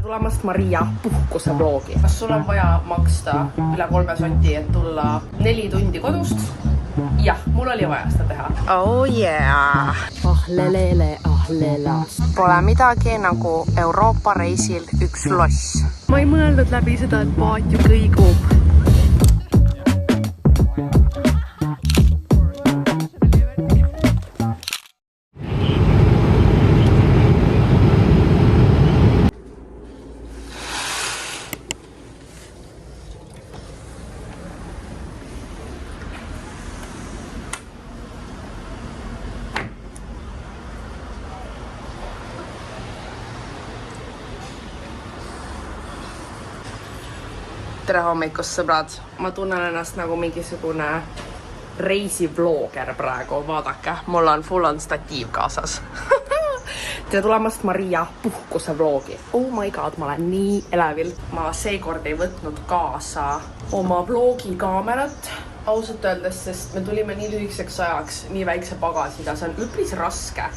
tulemast Maria puhkuse vlogi. Kas sul on vaja maksta üle 3 soti, et tulla 4 tundi kodust? Jah, mul oli vaja seda teha. Oh yeah! Ahlelele, ahlelas. Pole midagi nagu Euroopa reisil üks loss. Ma ei mõelnud läbi seda, et paat ju kõigub. Tere hommikust, sõbrad! Ma tunnen ennast nagu mingisugune reisivlooger praegu. Vaadake, mul on full on statiiv kaasas. Tere tulemast Maria puhkuse vlogi. Oh my god, ma olen nii elevil. Ma seekord ei võtnud kaasa oma vlogi kaamerat. Ausalt öeldes, sest me tulime nii lühikeseks ajaks, nii väikse pagasiga. See on üpris raske.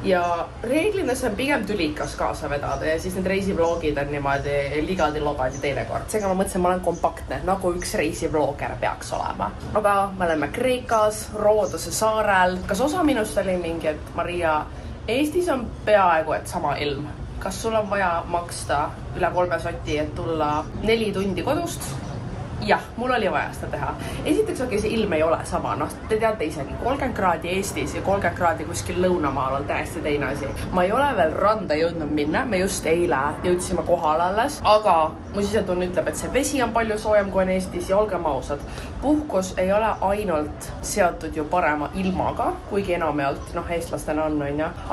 Ja reeglina see on pigem tülikas kaasa vedada ja siis need reisivlogid on niimoodi ligadi-logadi teinekord. Seega ma mõtlesin, ma olen kompaktne, nagu üks reisivloger peaks olema. Aga me oleme Kreekas, Roodose saarel. Kas osa minust oli mingi, et Maria, Eestis on peaaegu et sama ilm. Kas sul on vaja maksta üle 3 soti, et tulla 4 tundi kodust? Jah, mul oli vaja seda teha. Esiteks see ilm ei ole sama, te teate isegi, 30 kraadi Eestis ja 30 kraadi kuskil lõunamaal on täiesti teine asi. Ma ei ole veel randa jõudnud minna, me just eile jõudsime kohale alles, aga mu sisetunne ütleb, et see vesi on palju soojem kui on Eestis ja olgem ausad, puhkus ei ole ainult seotud ju parema ilmaga, kuigi enamjaolt, eestlastena on,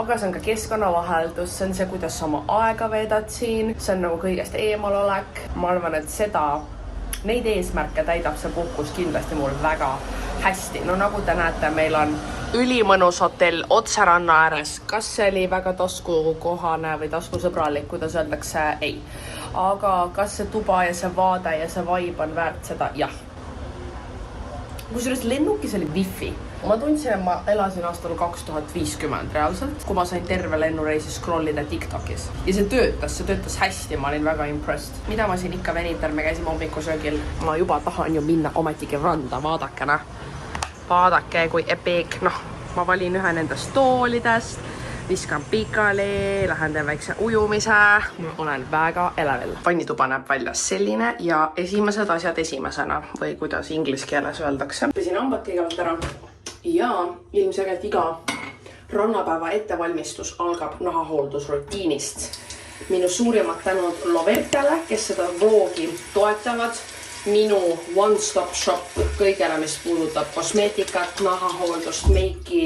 aga see on ka keskkonnavaheldus, see on see, kuidas sa oma aega veedad siin, see on nagu kõigest eemalolek. Ma arvan, et neid eesmärke täidab see puhkus kindlasti mul väga hästi. No nagu te näete, meil on ülimõnus hotell otse ranna ääres. Kas see oli väga taskukohane või taskusõbralik, kuidas öeldakse? Ei. Aga kas see tuba ja see vaade ja see vibe on väärt seda? Jah. Kusjuures lennukis oli wifi. Ma tundsin, et ma elasin aastal 2050 reaalselt, kui ma sain terve lennureisi scrollida TikTokis. Ja see töötas hästi, ma olin väga impressed. Mida ma siin ikka venitan, me käisime hommikusöögil. Ma juba tahan ju minna ometigi randa, vaadake. Vaadake, kui epic. Ma valin ühe nendest toolidest, viskan pikali, lähen teen väikse ujumise. Ma olen väga elevil. Vannituba näeb välja selline ja esimesed asjad esimesena, või kuidas inglise keeles öeldakse. Pesin hambad kõigepealt ära. Ja ilmselgelt iga rannapäeva ettevalmistus algab nahahooldusrutiinist. Minu suurimad tänud Lovertele, kes seda vlogi toetavad. Minu one-stop shop kõigele, mis puudutab kosmeetikat, nahahooldust, meiki,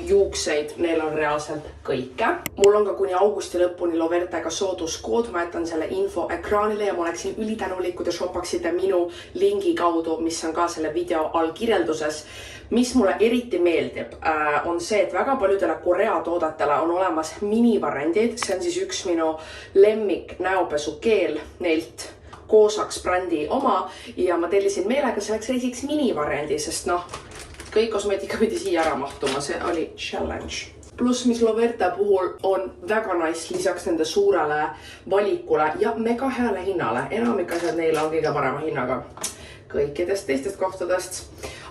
juukseid, neil on reaalselt kõike. Mul on ka kuni augusti lõpuni Lovertega sooduskood, ma jätan selle info ekraanile ja ma oleksin ülitänulik, kui te shopaksite minu lingi kaudu, mis on ka selle video all kirjelduses. Mis mulle eriti meeldib, on see, et väga paljudele Korea toodetele on olemas minivariandid. See on siis üks minu lemmik näopesukeel neilt, Koosaks brändi oma ja ma tellisin meelega selleks reisiks minivariandi, sest kõik kosmeetika pidi siia ära mahtuma, see oli challenge. Plus, mis Loverte puhul on väga nice lisaks nende suurele valikule ja mega heale hinnale. Enamik asjad neile on kõige parema hinnaga kõikidest teistest kohtadest.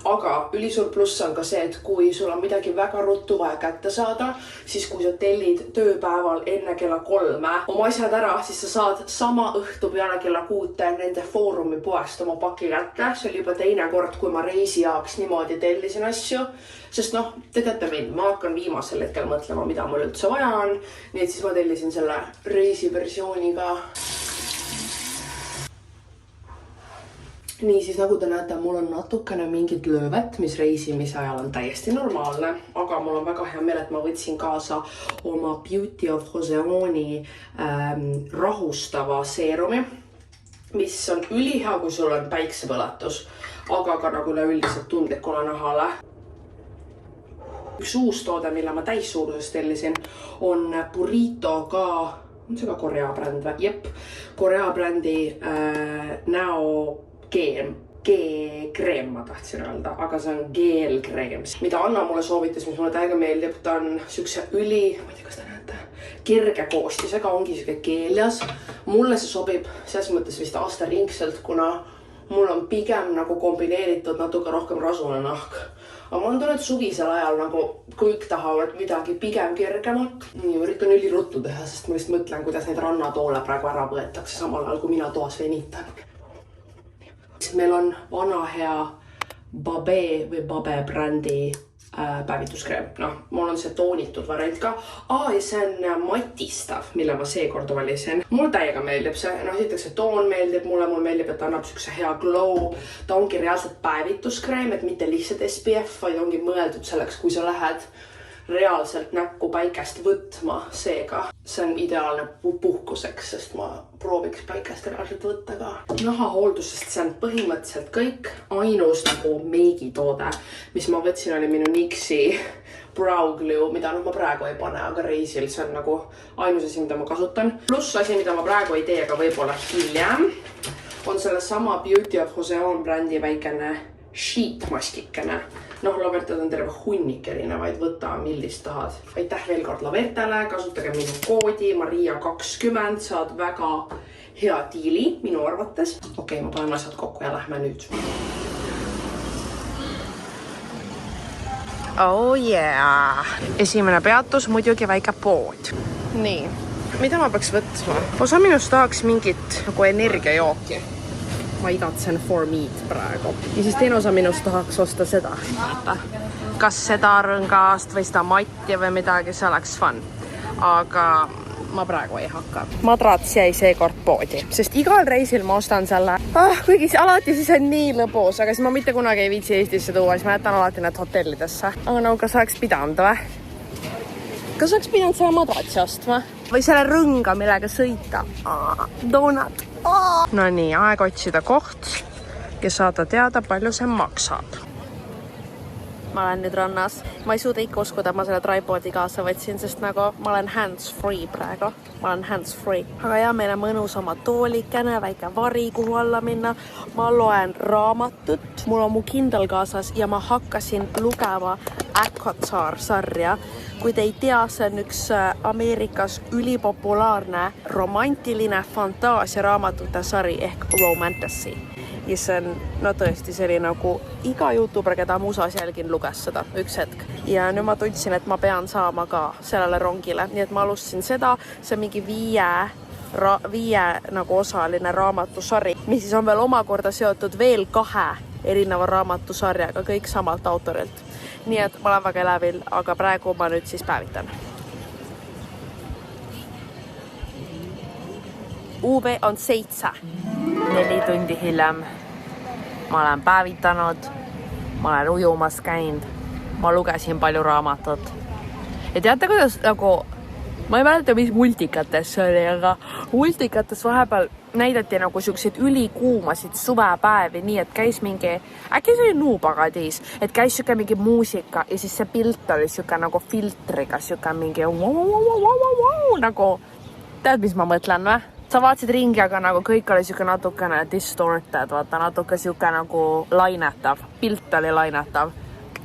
Aga ülisuur pluss on ka see, et kui sul on midagi väga ruttu vaja kätte saada, siis kui sa tellid tööpäeval enne kella 3 oma asjad ära, siis sa saad sama õhtu peale kella 6 nende Foorumi poest oma paki kätte. See oli juba teine kord, kui ma reisi jaoks niimoodi tellisin asju. Sest te teate mind, ma hakkan viimasel hetkel mõtlema, mida mul üldse vaja on. Nii et siis ma tellisin selle reisiversiooniga. Nii siis nagu te näete, mul on natukene mingit löövet, mis reisimise ajal on täiesti normaalne, aga mul on väga hea meel, et ma võtsin kaasa oma Beauty of Joseoni rahustava seerumi, mis on ülihea, kui sul on päiksepõletus, aga ka nagu üleüldiselt tundlikule nahale. Üks uus toode, mille ma täissuuruses tellisin, on Burrito ka, on see ka Korea bränd või? Jep, Korea brändi näo G-kreem ma tahtsin öelda, aga see on geelkreem, mida Anna mulle soovitas, mis mulle täiega meeldib. Ta on siukse ma ei tea, kas te näete, kerge koostisega, ongi siuke keeljas. Mulle see sobib selles mõttes vist aastaringselt, kuna mul on pigem nagu kombineeritud natuke rohkem rasune nahk. Aga ma tunnen, et suvisel ajal nagu kõik tahavad midagi pigem kergemat. Nii üritan üliruttu teha, sest ma vist mõtlen, kuidas neid rannatoole praegu ära võetakse samal ajal, kui mina toas venitan. Meil on vana hea Babe või Babe brändi päevituskreem. Mul on see toonitud variant ka. Ja see on matistav, mille ma seekord valisin. Mulle täiega meeldib see. Esiteks see toon meeldib mulle. Mulle meeldib, et ta annab siukse hea glow. Ta ongi reaalselt päevituskreem, et mitte lihtsalt SPF, vaid ongi mõeldud selleks, kui sa lähed reaalselt näkku päikest võtma. Seega see on ideaalne puhkuseks, sest ma prooviks päikest reaalselt võtta ka. Nahahooldusest see on põhimõtteliselt kõik. Ainus nagu meigitoode, mis ma võtsin, oli minu NYXi Brow Glue, mida ma praegu ei pane, aga reisil see on nagu ainus asi, mida ma kasutan. Pluss asi, mida ma praegu ei tee, aga võib-olla hiljem, on selle sama Beauty of Joseon brändi väikene sheet maskikene. Lavertad on terve hunnik erinevaid, võta millist tahad. Aitäh veel kord Lavertale, kasutage minu koodi Maria20, saad väga hea diili minu arvates. Okei, ma panen asjad kokku ja lähme nüüd. Oh yeah! Esimene peatus muidugi väike pood. Nii, mida ma peaks võtma? Osa minust tahaks mingit nagu energiajooki. Ma igatsen for meat praegu. Ja siis teine osa minust tahaks osta seda. Kas seda rõngast või seda matti või midagi, see oleks fun. Aga ma praegu ei hakka. Madrats jäi seekord poodi, sest igal reisil ma ostan selle. Kuigi alati siis on nii lõbus, aga siis ma mitte kunagi ei viitsi Eestisse tuua, siis ma jätan alati need hotellidesse. Aga no kas oleks pidanud või? Kas oleks pidanud selle madratsi ostma? Või selle rõnga, millega sõita? Donut. No nii, aeg otsida koht ja saada teada, palju see maksab. Ma olen nüüd rannas. Ma ei suuda ikka uskuda, et ma selle tripodi kaasa võtsin, sest nagu ma olen hands-free praegu. Ma olen hands-free. Aga ja, meil on mõnus oma toolikene, väike vari, kuhu alla minna. Ma loen raamatut. Mul on mu Kindle kaasas ja ma hakkasin lugema ACOTAR sarja. Kui te ei tea, see on üks Ameerikas ülipopulaarne romantiline fantaasia raamatute sari ehk Romantasy. Ja see on, no tõesti, see oli nagu iga YouTuber, keda musas jälgin, luges seda üks hetk. Ja nüüd ma tundsin, et ma pean saama ka sellele rongile. Nii et ma alustasin seda, see on mingi viie nagu osaline raamatusari, mis siis on veel omakorda seotud veel 2 erineva raamatusarjaga, kõik samalt autorilt. Nii et ma olen väga elevil, aga praegu ma nüüd siis päevitan. UV on 7. 4 tundi hiljem. Ma olen päevitanud. Ma olen ujumas käinud. Ma lugesin palju raamatut. Ja teate, kuidas nagu... Ma ei mäleta, mis multikates see oli, aga multikates vahepeal näidati nagu siukseid ülikuumasid suvepäevi, nii et käis mingi... Äkki see oli Nuupagadiis, et käis siuke mingi muusika ja siis see pilt oli siuke nagu filtriga, siuke mingi... Nagu... Tead, mis ma mõtlen või? Sa vaatasid ringi, aga nagu kõik oli siuke natukene distorted, vaata, natuke siuke nagu lainetav. Pilt oli lainetav.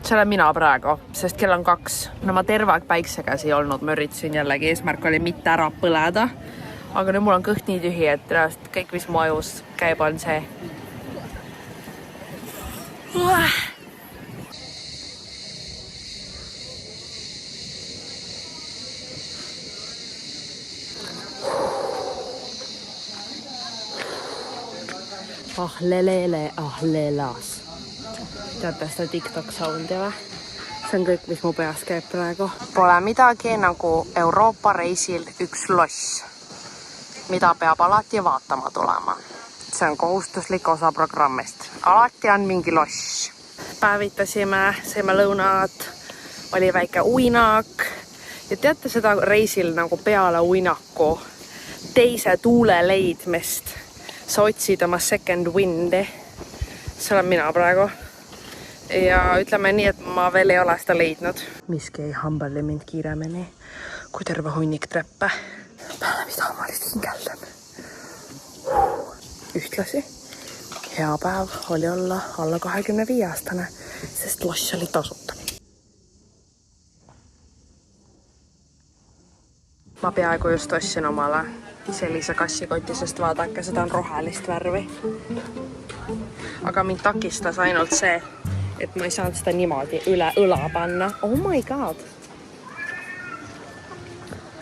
See olen mina praegu, sest kell on 2. No ma terve aeg päikse käes ei olnud, ma üritasin jällegi, eesmärk oli mitte ära põleda. Aga nüüd mul on kõht nii tühi, et kõik, mis mu ajus käib, on see. Lelas. Teate seda TikTok soundi või? See on kõik, mis mu peas käib praegu. Pole midagi nagu Euroopa reisil üks loss, mida peab alati vaatama tulema. See on kohustuslik osa programmist. Alati on mingi loss. Päevitasime, sõime lõunat, oli väike uinak. Ja teate seda reisil nagu peale uinaku teise tuule leidmist. Sa otsid oma second windi. See olen mina praegu. Ja ütleme nii, et ma veel ei ole seda leidnud. Miski ei hamballi mind kiiremini kui terve hunnik treppe. Peale mida ma lihtsalt hingeldan. Ühtlasi hea päev oli olla alla 25-aastane, sest loss oli tasuta. Ma peaaegu just ostsin omale sellise kassikoti, sest vaadake, seda on rohelist värvi. Aga mind takistas ainult see, et ma ei saanud seda niimoodi üle õla panna. Oh my god!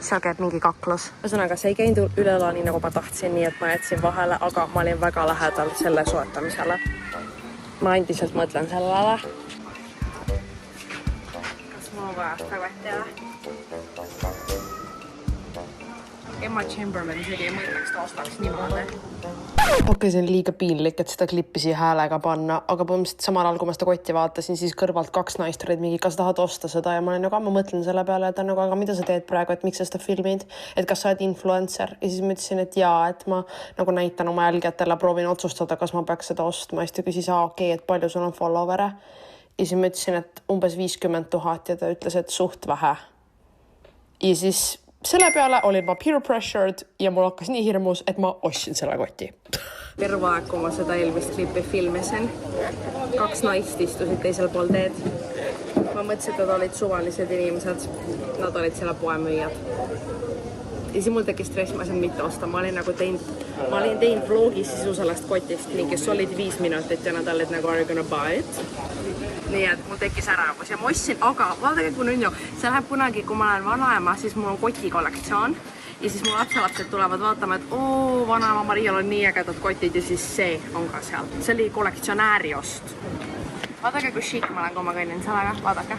Seal käib mingi kaklus. Ühesõnaga, see ei käinud üle õla nii nagu ma tahtsin, nii et ma jätsin vahele, aga ma olin väga lähedal selle soetamisele. Ma endiselt mõtlen sellele. Kas mul on vaja tagati? Emma Chamberlain isegi ei mõtleks, ta ostaks niimoodi. Okei, see on liiga piinlik, et seda klippi siia häälega panna, aga põhimõtteliselt samal ajal, kui ma seda kotti vaatasin, siis kõrvalt 2 naist olid mingi, kas tahad osta seda ja ma olin nagu, ma mõtlen selle peale, et nagu, aga mida sa teed praegu, et miks sa seda filmid, et kas sa oled influencer ja siis ma ütlesin, et jaa, et ma nagu näitan oma jälgijatele, proovin otsustada, kas ma peaks seda ostma ja siis ta küsis, okei, et palju sul on followere ja siis ma ütlesin, et umbes 50 000 ja ta ütles, et suht vähe ja siis selle peale olin ma peer pressured ja mul hakkas nii hirmus, et ma ostsin selle koti. Terve aeg, kui ma seda eelmist klippi filmisin, 2 naist istusid teisel pool teed. Ma mõtlesin, et nad olid suvalised inimesed. Nad olid selle poemüüjad. Ja siis mul tegi stress, ma sain mitte osta. Ma olin teinud vlogi sisu sellest kotist mingi solid 5 minutit ja nad olid nagu, are you gonna buy it? Nii et mul tekkis ärevus ja ma ostsin, aga vaadake, kui nunju, see läheb kunagi, kui ma olen vanaema, siis mul on kotikollektsioon ja siis mu lapselapsed tulevad vaatama, et vanaema Marial on nii ägedad kotid ja siis see on ka seal. See oli kollektsionääri ost. Vaadake, kui chic ma olen, kui ma kõnnin sellega, vaadake.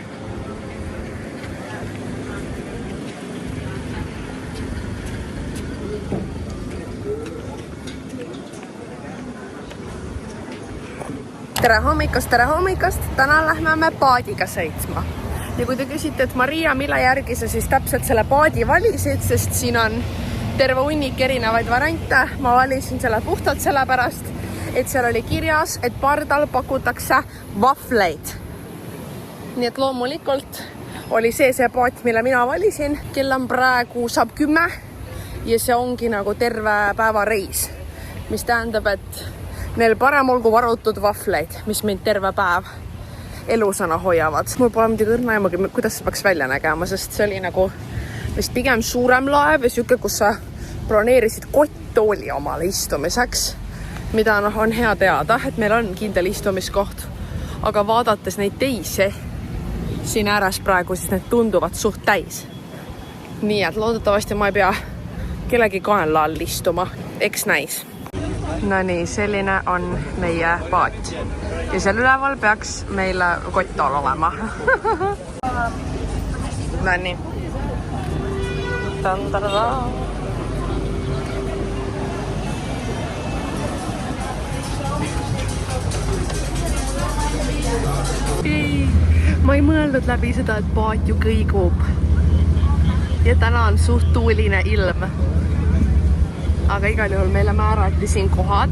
Tere hommikust! Täna lähme me paadiga sõitsma. Ja kui te küsite, et Maria, mille järgi sa siis täpselt selle paadi valisid, sest siin on terve hunnik erinevaid variante, ma valisin selle puhtalt sellepärast, et seal oli kirjas, et pardal pakutakse vafleid. Nii et loomulikult oli see paat, mille mina valisin. Kell on praegu saab 10 ja see ongi nagu terve päeva reis, mis tähendab, et neil parem olgu varutud vafleid, mis mind terve päev elusana hoiavad. Mul pole muidugi õrna aimagi, kuidas see peaks välja nägema, sest see oli nagu vist pigem suurem laev ja siuke, kus sa planeerisid kotttooli omale istumiseks, mida on hea teada, et meil on kindel istumiskoht. Aga vaadates neid teisi siin ääres praegu, siis need tunduvad suht täis. Nii et loodetavasti ma ei pea kellegi kaenla all istuma. Eks näis. No nii, selline on meie paat. Ja seal üleval peaks meile kotttool olema. No nii. Ma ei mõelnud läbi seda, et paat ju kõigub. Ja täna on suht tuuline ilm. Aga igal juhul meile määrati siin kohad.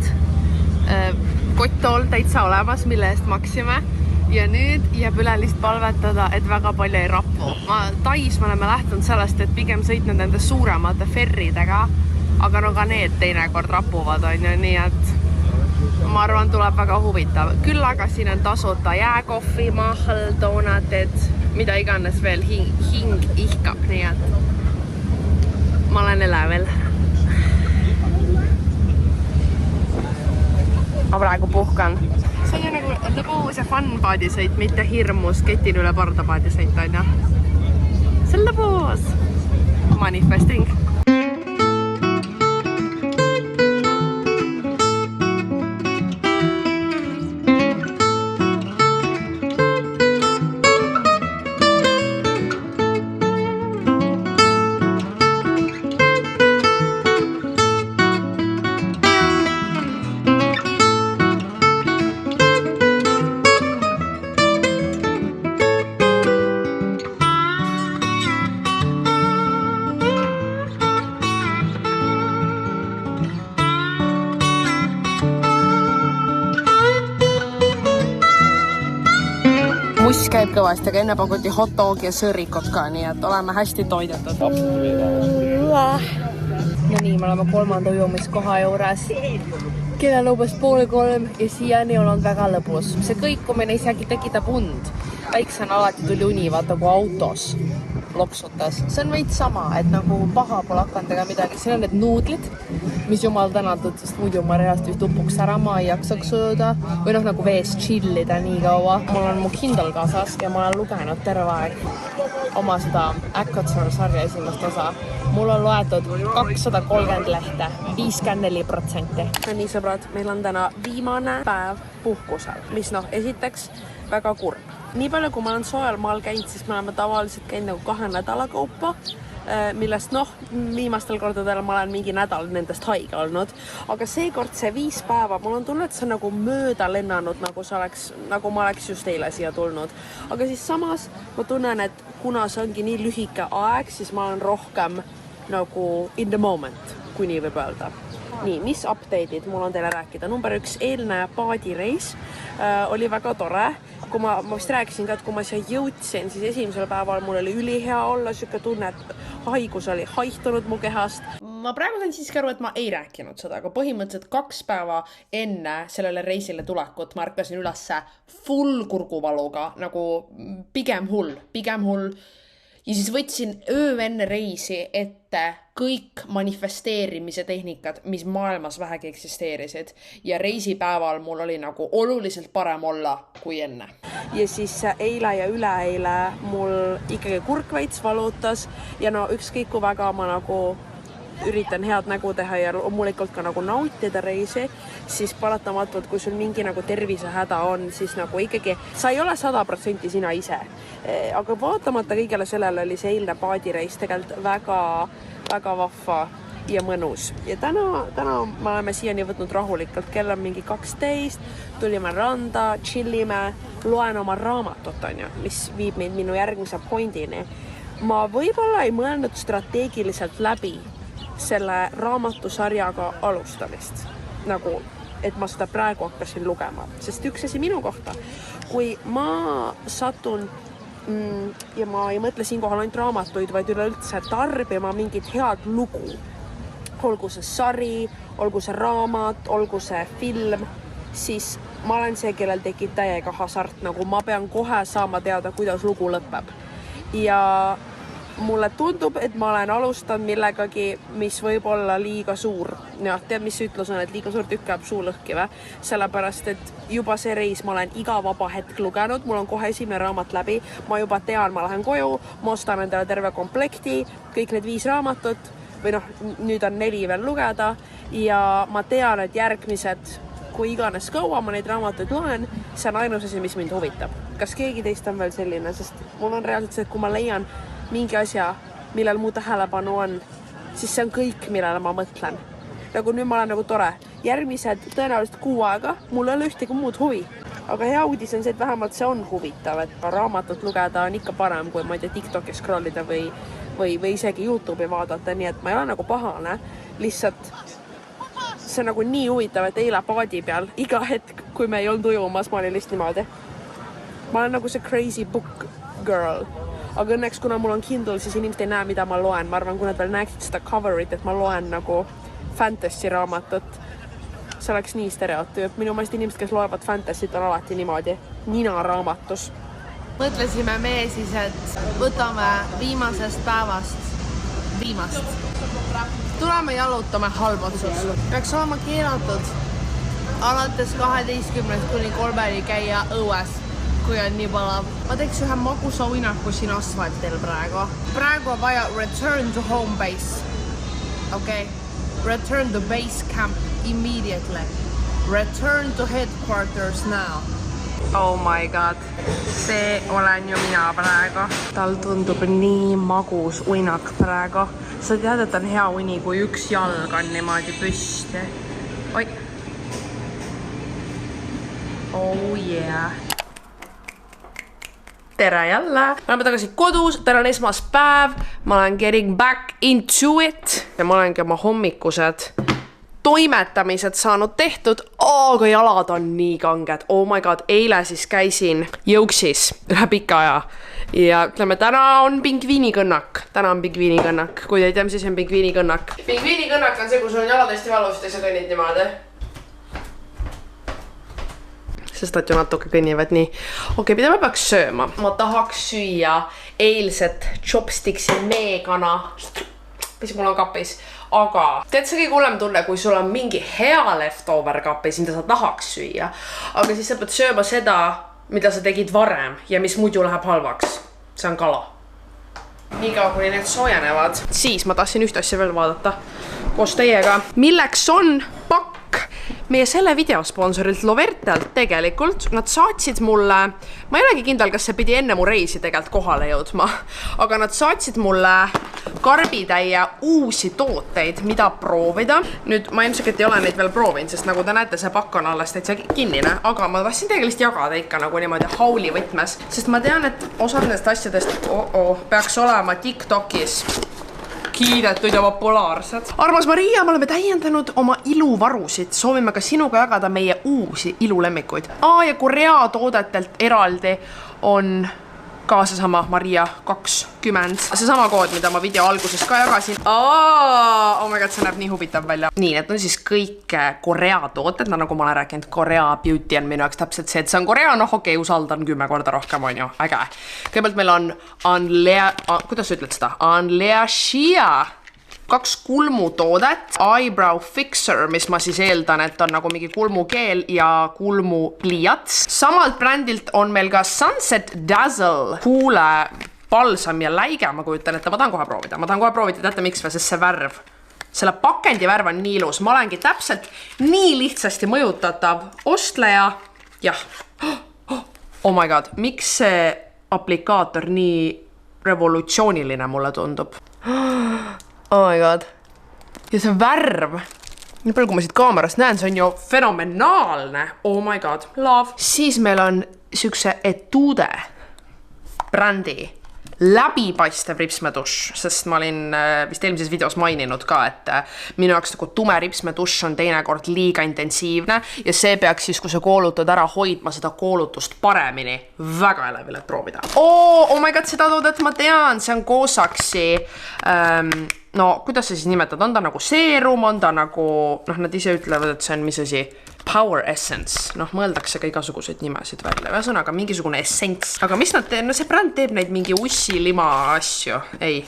Kotttool täitsa olemas, mille eest maksime. Ja nüüd jääb üle lihtsalt palvetada, et väga palju ei rapu. Tais me oleme lähtunud sellest, et pigem sõitnud nende suuremate ferridega. Aga no ka need teinekord rapuvad, on ju, nii et ma arvan, tuleb väga huvitav. Küll aga siin on tasuta jääkohvi, mahal, donated, mida iganes veel hing ihkab, nii et ma olen elevel. Ma praegu puhkan. See on ju nagu lõbus ja fun paadisõit, mitte hirmus ketin üle parda paadisõit, on ju. See on lõbus. Manifesting. Buss käib kõvasti, aga enne pakuti hot dog ja sõrikot ka, nii et oleme hästi toidetud. No nii, me oleme 3. ujumiskoha juures. Kellel umbes 2:30 ja siiani on väga lõbus. See kõikumine isegi tekitab und. Väiksena alati tuli uni, vaata kui autos. loksutas. See on veits sama, et nagu paha pole hakanud ega midagi. Siin on need nuudlid, mis jumal tänatud, sest muidu ma reaalselt vist upuks ära, ma ei jaksaks sööda või noh, nagu vees chillida nii kaua. Mul on mu Kindle kaasas ja ma olen lugenud terve aeg oma seda Akatsor sarja esimest osa. Mul on loetud 230 lehte, 54%. Nii sõbrad, meil on täna viimane päev puhkusel, mis noh, esiteks väga kurb. Nii palju, kui ma olen soojal maal käinud, siis me oleme tavaliselt käinud nagu 2 nädala kaupa, millest noh, viimastel kordadel ma olen mingi nädal nendest haige olnud. Aga seekord see 5 päeva, mul on tunne, et see on nagu mööda lennanud, nagu ma oleks just eile siia tulnud. Aga siis samas ma tunnen, et kuna see ongi nii lühike aeg, siis ma olen rohkem nagu in the moment, kui nii võib öelda. Nii, mis update'id mul on teile rääkida? Number 1, eilne paadireis oli väga tore. Kui ma vist rääkisin ka, et kui ma siia jõudsin, siis esimesel päeval mul oli ülihea olla, siuke tunne, et haigus oli haihtunud mu kehast. Ma praegu sain siiski aru, et ma ei rääkinud seda, aga põhimõtteliselt 2 päeva enne sellele reisile tulekut ma ärkasin ülesse full kurguvaluga, nagu pigem hull. Ja siis võtsin öö enne reisi ette kõik manifesteerimise tehnikad, mis maailmas vähegi eksisteerisid. Ja reisipäeval mul oli nagu oluliselt parem olla kui enne. Ja siis eile ja üleeile mul ikkagi kurk veits valutas ja no ükskõik kui väga ma nagu üritan head nägu teha ja loomulikult ka nagu nautida reisi, siis paratamatult, kui sul mingi nagu tervisehäda on, siis nagu ikkagi sa ei ole 100% sina ise. Aga vaatamata kõigele sellele oli see eilne paadireis tegelikult väga vahva ja mõnus. Ja täna me oleme siiani võtnud rahulikult, kell on mingi 12, tulime randa, chillime, loen oma raamatut, mis viib meid minu järgmise pointini. Ma võib-olla ei mõelnud strateegiliselt läbi selle raamatusarjaga alustamist, nagu, et ma seda praegu hakkasin lugema, sest üks asi minu kohta, kui ma satun ja ma ei mõtle siinkohal ainult raamatuid, vaid üleüldse tarbima mingit head lugu, olgu see sari, olgu see raamat, olgu see film, siis ma olen see, kellel tekib täiega hasart, nagu ma pean kohe saama teada, kuidas lugu lõpeb. Ja mulle tundub, et ma olen alustanud millegagi, mis võib olla liiga suur. Ja, tead, mis ütlus on, et liiga suur tükk jääb suu lõhki või? Sellepärast, et juba see reis ma olen iga vaba hetk lugenud, mul on kohe esimene raamat läbi, ma juba tean, ma lähen koju, ma ostan endale terve komplekti, kõik need 5 raamatut, või noh, nüüd on 4 veel lugeda, ja ma tean, et järgmised, kui iganes kaua ma neid raamatuid loen, see on ainus asi, mis mind huvitab. Kas keegi teist on veel selline, sest mul on reaalselt see, et kui ma leian mingi asja, millel mu tähelepanu on, siis see on kõik, millele ma mõtlen. Nagu nüüd ma olen nagu tore. Järgmised tõenäoliselt 6 aega, mul ei ole ühtegi muud huvi. Aga hea uudis on see, et vähemalt see on huvitav, et ka raamatut lugeda on ikka parem, kui ma ei tea TikTok'i scrollida või isegi YouTube'i vaadata, nii et ma ei ole nagu pahane. Lihtsalt see on nagu nii huvitav, et eile paadi peal iga hetk, kui me ei olnud ujumas, ma olin lihtsalt niimoodi. Ma olen nagu see crazy book girl. Aga õnneks, kuna mul on Kindle, siis inimesed ei näe, mida ma loen. Ma arvan, kui nad veel näeksid seda coverit, et ma loen nagu fantasy raamatut. See oleks nii stereotüüp. Minu meelest inimesed, kes loevad fantasyt, on alati niimoodi. Nina raamatus. Mõtlesime me siis, et võtame viimasest päevast viimast. Tuleme jalutame halb otsus. Peaks olema keelatud alates 12 kuni 3 käia õues, kui on nii palav. Ma teeks ühe magusa uinaku siin asfaltil praegu. Praegu on vaja return to home base. Okay. Return to base camp immediately. Return to headquarters now. Oh my god. See olen ju mina praegu. Tal tundub nii magus uinak praegu. Sa tead, et on hea uni, kui üks jalg on niimoodi püsti. Oi. Oh yeah. Tere jälle! Me oleme tagasi kodus, täna on esmaspäev, ma olen getting back into it ja ma olengi oma hommikused toimetamised saanud tehtud, aga jalad on nii kanged. Oh my god, eile siis käisin jõuksis üle pika aja ja ütleme, täna on pingviinikõnnak. Kui te ei tea, mis siis on pingviinikõnnak. Pingviinikõnnak on see, kui sul on jalad hästi valus ja sa kõnnid niimoodi. sest nad ju natuke kõnnivad nii. Okei, mida ma peaks sööma? Ma tahaks süüa eilset chopstiksi meekana, mis mul on kapis. Aga tead, see kõige hullem tunne, kui sul on mingi hea leftover kapis, mida sa tahaks süüa. Aga siis sa pead sööma seda, mida sa tegid varem ja mis muidu läheb halvaks. See on kala. Nii kaua, kuni need soojenevad. Siis ma tahtsin ühte asja veel vaadata koos teiega. Milleks on pakk meie selle videosponsorilt Lovertelt tegelikult. Nad saatsid mulle, ma ei olegi kindel, kas see pidi enne mu reisi tegelikult kohale jõudma, aga nad saatsid mulle karbitäie uusi tooteid, mida proovida. Nüüd ma ilmselt ei ole neid veel proovinud, sest nagu te näete, see pakk on alles täitsa kinnine, aga ma tahtsin tegelikult jagada ikka nagu niimoodi hauli võtmes, sest ma tean, et osad nendest asjadest peaks olema TikTokis kiidetud ja populaarsed. Armas Maria, me oleme täiendanud oma iluvarusid. Soovime ka sinuga jagada meie uusi ilulemmikuid. Ja Korea toodetelt eraldi on ka seesama Maria 20. Seesama kood, mida ma video alguses ka jagasin. Oh my god, see näeb nii huvitav välja. Nii, need on siis kõik Korea tooted, nagu ma olen rääkinud, Korea beauty on minu jaoks täpselt see, et see on Korea, okei, usaldan 10 korda rohkem, on ju, äge. Kõigepealt meil on kuidas sa ütled seda? Anleashia 2 kulmutoodet, eyebrow fixer, mis ma siis eeldan, et on nagu mingi kulmukeel ja kulmupliats. Samalt brändilt on meil ka Sunset Dazzle huule balsam ja läige, ma kujutan, et ma tahan kohe proovida. Ma tahan kohe proovida, teate miks või, sest see värv. Selle pakendi värv on nii ilus. Ma olengi täpselt nii lihtsasti mõjutatav ostleja. Jah. Oh my god, miks see aplikaator nii revolutsiooniline mulle tundub? Oh my god. Ja see värv. Nii palju, kui ma siit kaamerast näen, see on ju fenomenaalne. Oh my god, love. Siis meil on sükse Etude brändi läbipaistev ripsmeduš, sest ma olin vist eelmises videos maininud ka, et minu jaoks nagu tume ripsmeduš on teinekord liiga intensiivne ja see peaks siis, kui sa koolutad ära, hoidma seda koolutust paremini. Väga elevile proovida. Oh my god, seda toodet ma tean, see on Kosaksi, no kuidas sa siis nimetad, on ta nagu seerum, on ta nagu, nad ise ütlevad, et see on mis asi, Power Essence, mõeldakse ka igasuguseid nimesid välja, ühesõnaga mingisugune essents. Aga mis nad teeb? No see bränd teeb neid mingi ussi lima asju. Ei,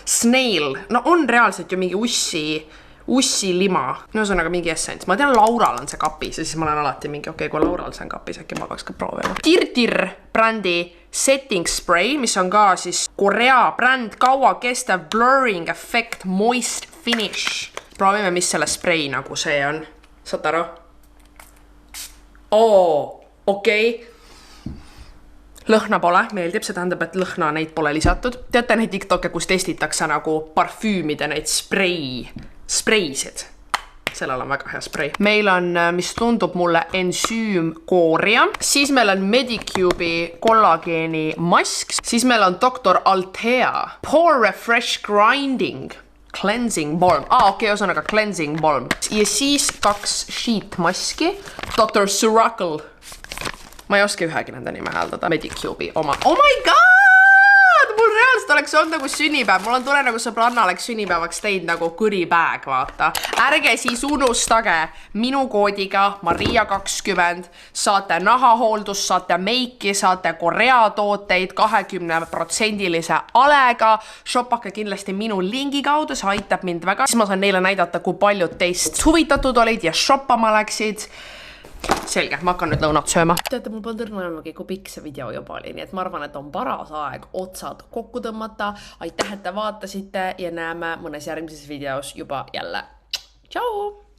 Snail, on reaalselt ju mingi ussi lima. No ühesõnaga mingi essents. Ma tean, Laural on see kapis ja siis ma olen alati mingi, okei, kui Laural see on kapis, äkki ma peaks ka proovima. Tirtir brändi setting spray, mis on ka siis Korea bränd, kaua kestev blurring effect, moist finish. Proovime, mis selle spray nagu see on. Saad aru? Okei. Lõhna pole, meeldib, see tähendab, et lõhna neid pole lisatud. Teate neid TikToke, kus testitakse nagu parfüümide neid spreisid. Sellel on väga hea sprei. Meil on, mis tundub mulle, Ensüüm Kooria. Siis meil on Medicube'i kollageeni mask. Siis meil on Dr. Althea Pore Refresh Grinding Cleansing Balm. Okei, ühesõnaga Cleansing Balm. Ja siis 2 sheet maski. Dr. Suracle. Ma ei oska ühegi nende nime hääldada. Medicube'i oma. Oh my god! Mul reaalselt oleks olnud nagu sünnipäev. Mul on tunne nagu sõbranna oleks sünnipäevaks teinud nagu kõribääg, vaata. Ärge siis unustage minu koodiga Maria20 saate nahahooldus, saate meiki, saate Korea tooteid 20% alega. Shoppake kindlasti minu lingi kaudu, see aitab mind väga. Siis ma saan neile näidata, kui paljud teist huvitatud olid ja shoppama läksid. Selge, ma hakkan nüüd lõunat sööma. Teate, mul pole tõrnamagi, kui pikk see video juba oli, nii et ma arvan, et on paras aeg otsad kokku tõmmata. Aitäh, et te vaatasite ja näeme mõnes järgmises videos juba jälle. Tšau!